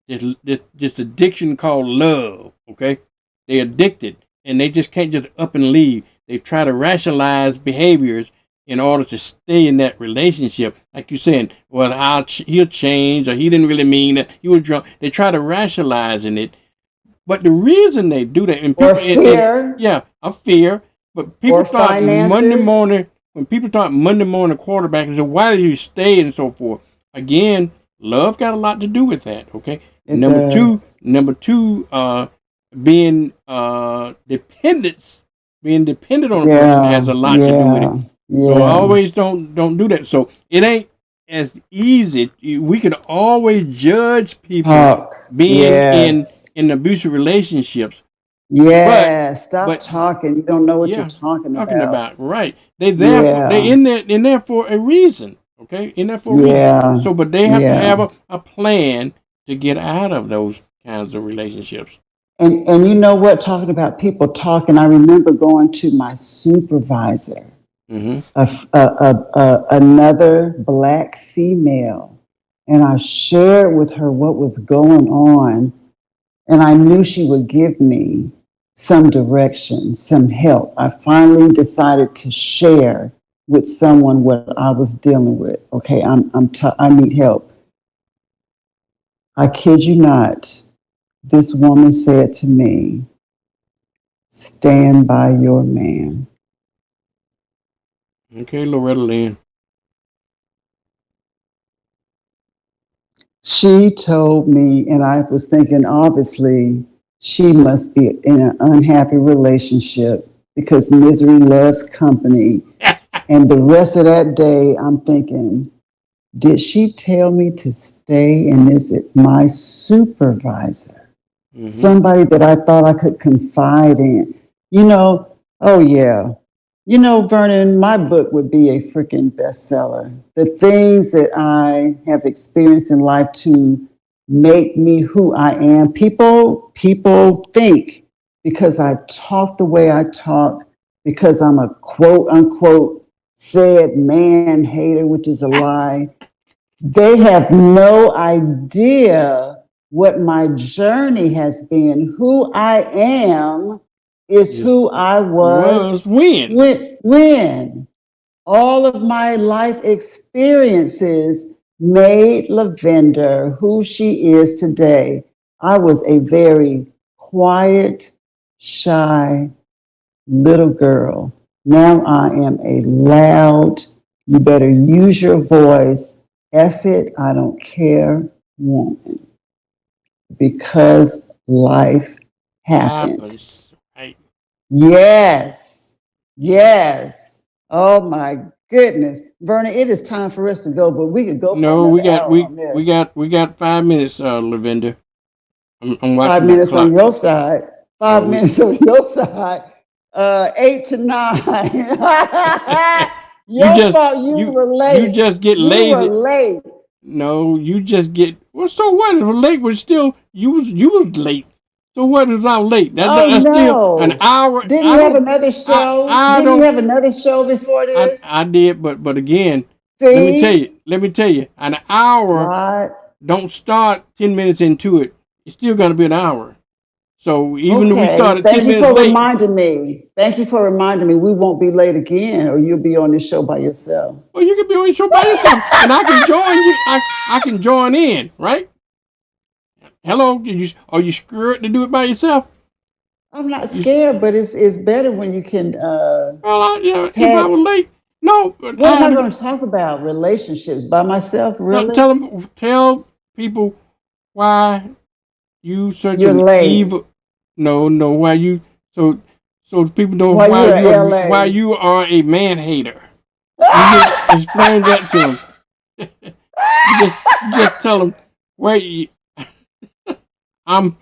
This addiction called love. Okay, they addicted and they just can't just up and leave. They try to rationalize behaviors in order to stay in that relationship. Like you're saying, well, he'll change or he didn't really mean that he was drunk. They try to rationalize in it, but the reason they do that, and
Or
people,
fear,
yeah, a fear, but people
or
start Monday
finances.
morning, when people start Monday morning quarterbacking, so why do you stay and so forth? Again, love got a lot to do with that, okay?
It
Number
does.
two, being dependence. being dependent on a person has a lot to do with it. So always don't do that. So it ain't as easy. We can always judge people being in abusive relationships.
Yeah, stop talking. You don't know what you're talking about.
Right. They in there for a reason. Okay, in there for a reason. So, but they have to have a plan to get out of those kinds of relationships.
And you know what? Talking about people talking, I remember going to my supervisor, another Black female, and I shared with her what was going on, and I knew she would give me some direction, some help. I finally decided to share with someone what I was dealing with. Okay, I need help. I kid you not. This woman said to me, "Stand by your man."
Okay, Loretta Lynn.
She told me, and I was thinking, obviously, she must be in an unhappy relationship because misery loves company. And the rest of that day, I'm thinking, did she tell me to stay? And is it my supervisor? Somebody that I thought I could confide in. You know, oh yeah. You know, Vernon, my book would be a freaking bestseller. The things that I have experienced in life to make me who I am. People think because I talk the way I talk, because I'm a quote unquote said man hater, which is a lie. They have no idea what my journey has been. Who I am is who I was when. All of my life experiences made Lavender who she is today. I was a very quiet, shy little girl. Now I am a loud, you better use your voice, F it, I don't care, woman. Because life happened.
Right.
Yes. Oh my goodness. Vernon, it is time for us to go, but we could go for another hour on this.
We got 5 minutes, Lavender. I'm watching
5 minutes
clock.
on your side. 5 minutes on your side. 8 to 9. Your fault. You were late.
You just get lazy.
You were late.
No, you just get. Well, so what? If late was still you was late. So what is I late? That's still an hour.
Didn't you have another show? Didn't you have another show before this?
I did, but again,
see?
Let me tell you, an hour don't start 10 minutes into it. It's still gonna be an hour. So even if we started 10 minutes late.
Thank you for reminding me. Thank you for reminding me. We won't be late again, or you'll be on this show by yourself.
Well, you can be on your show by yourself, and I can join you. I can join in, right? Hello, are you scared to do it by yourself?
I'm not scared, but it's better when you can.
If I was late, no.
What am I going to talk about? Relationships by myself, really?
Tell people why you such
an
evil. No, why you so people know why you are a man hater. You just explain that to them. you just tell them where I'm.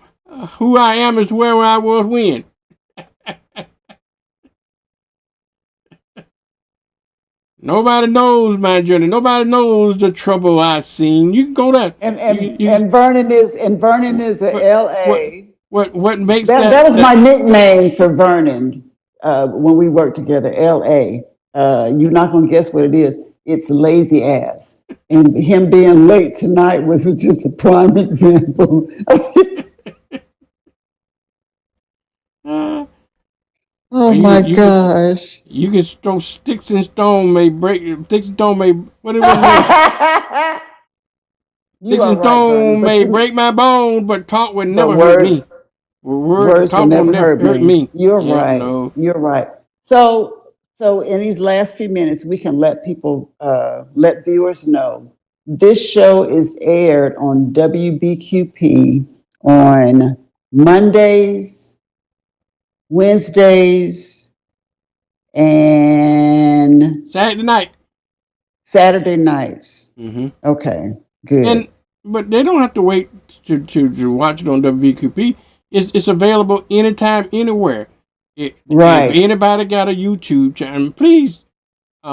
Who I am is where I was when. Nobody knows my journey. Nobody knows the trouble I've seen. You can go there.
And Vernon is a L.A.
What makes
that was my nickname for Vernon when we worked together. L.A. You're not gonna guess what it is. It's lazy ass, and him being late tonight was just a prime example. Oh my gosh!
You can throw sticks and stone may break. Sticks and stone may what it was. Sticks and stone may break my bones, but talk would never hurt me.
Words will never hurt me. You're right. No. You're right. So in these last few minutes, we can let people, let viewers know this show is aired on WBQP on Mondays, Wednesdays, and
Saturday night.
Saturday nights.
Mm-hmm.
Okay, good.
But they don't have to wait to watch it on WBQP. It's available anytime, anywhere.
Right.
If anybody got a YouTube channel, please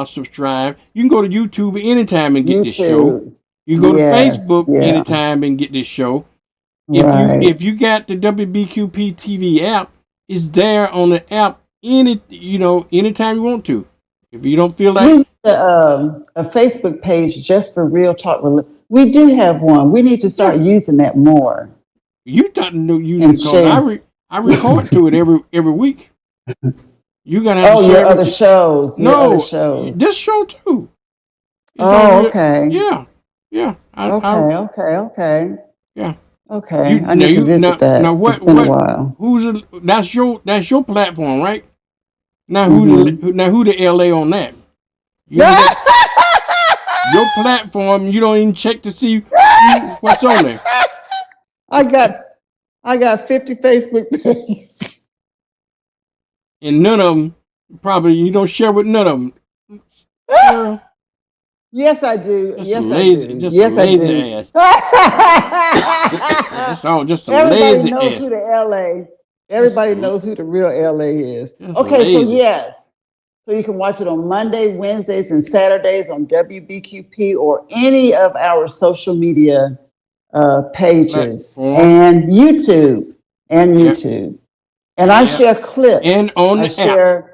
subscribe. You can go to YouTube anytime and get this show. You can go to Facebook anytime and get this show. If you got the WBQP TV app, it's there on the app anytime you want to. If you don't feel like
a Facebook page just for Real Talk. We do have one. We need to start using that more.
You thought using it because I record to it every week. You gotta have to share
your other shows.
No, this show too.
Okay.
Yeah.
Okay.
Yeah.
Okay. I need to visit that.
Now
it's been a while.
That's your platform, right? Now who the LA on that? Your platform, you don't even check to see what's on there.
I got 50 Facebook pages.
And none of them, probably you don't share with none of them. Girl.
Yes, I do.
Just lazy ass. It's all just a lazy ass.
Everybody knows who the LA. Everybody knows who the real LA is. Okay,
lazy.
so yes. So you can watch it on Monday, Wednesdays, and Saturdays on WBQP or any of our social media pages and YouTube. And I share clips.
And on the app.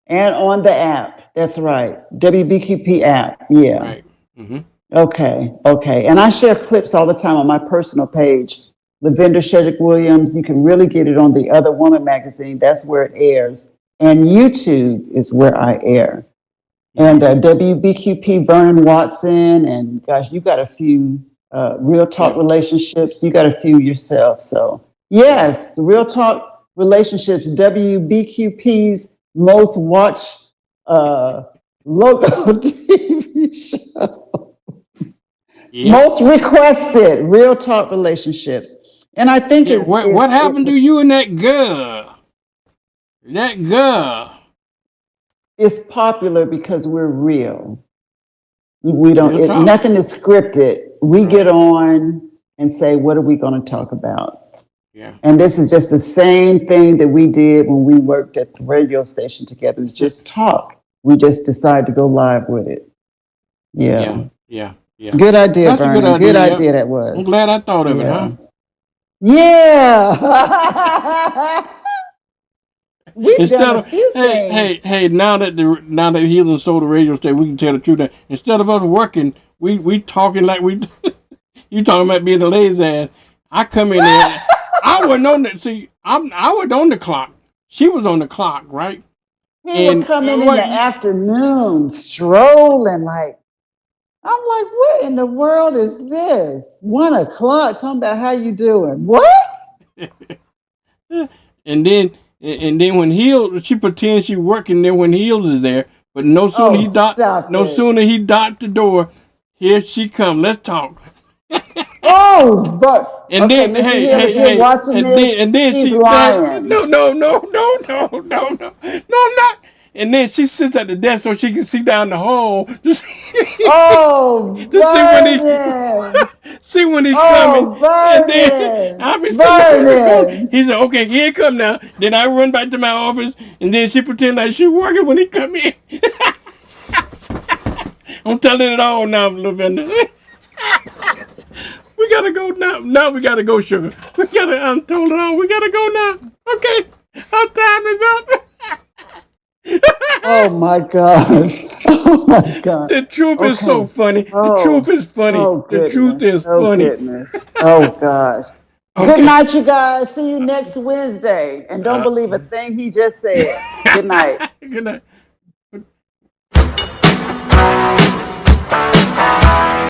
And on the app. That's right. WBQP app. Yeah.
Right. Mm-hmm.
Okay. And I share clips all the time on my personal page. Lavender Shedrick Williams. You can really get it on the Other Woman magazine. That's where it airs. And YouTube is where I air. And WBQP, Vernon Watson. And gosh, you got a few Real Talk relationships. You got a few yourself. So yes, Real Talk relationships, WBQP's most watched local TV show. Most requested Real Talk relationships. And I think
what happened to you and that girl? That girl.
It's popular because we're real. We don't, nothing is scripted. We get on and say, what are we going to talk about?
Yeah.
And this is just the same thing that we did when we worked at the radio station together. It's just talk. We just decided to go live with it. Yeah. Good idea, Vernon. Good idea that was.
I'm glad I thought of it, huh?
Yeah. We've done a few things.
Hey, now that Healing Soul the radio station, we can tell the truth that instead of us working, we talking like we you talking about being a lazy ass. I come in there. I wasn't on the I was on the clock. She was on the clock, right?
He would come in the afternoon, strolling like, I'm like, what in the world is this? 1 o'clock, talking about how you doing. What?
And then when Heels, she pretends she's working there when Heels is there, but no sooner he docked the door, here she come. Let's talk.
But
and
okay,
then hey,
watching
and then
he's
she
lying.
No, I'm not. And then she sits at the desk so she can see down the hall. See when he coming. And then I be sitting. He said, "Okay, here he come now." Then I run back to my office, and then she pretend like she working when he come in. I'm telling it all now, Lavender. We gotta go now. Now we gotta go, sugar. I'm told it all. We gotta go now. Okay, our time is up.
Oh my gosh.
The truth is so funny. The truth is funny. The truth is funny.
Goodness. Oh gosh. Okay. Good night, you guys. See you next Wednesday. And don't believe a thing he just said. Good night.
Good night.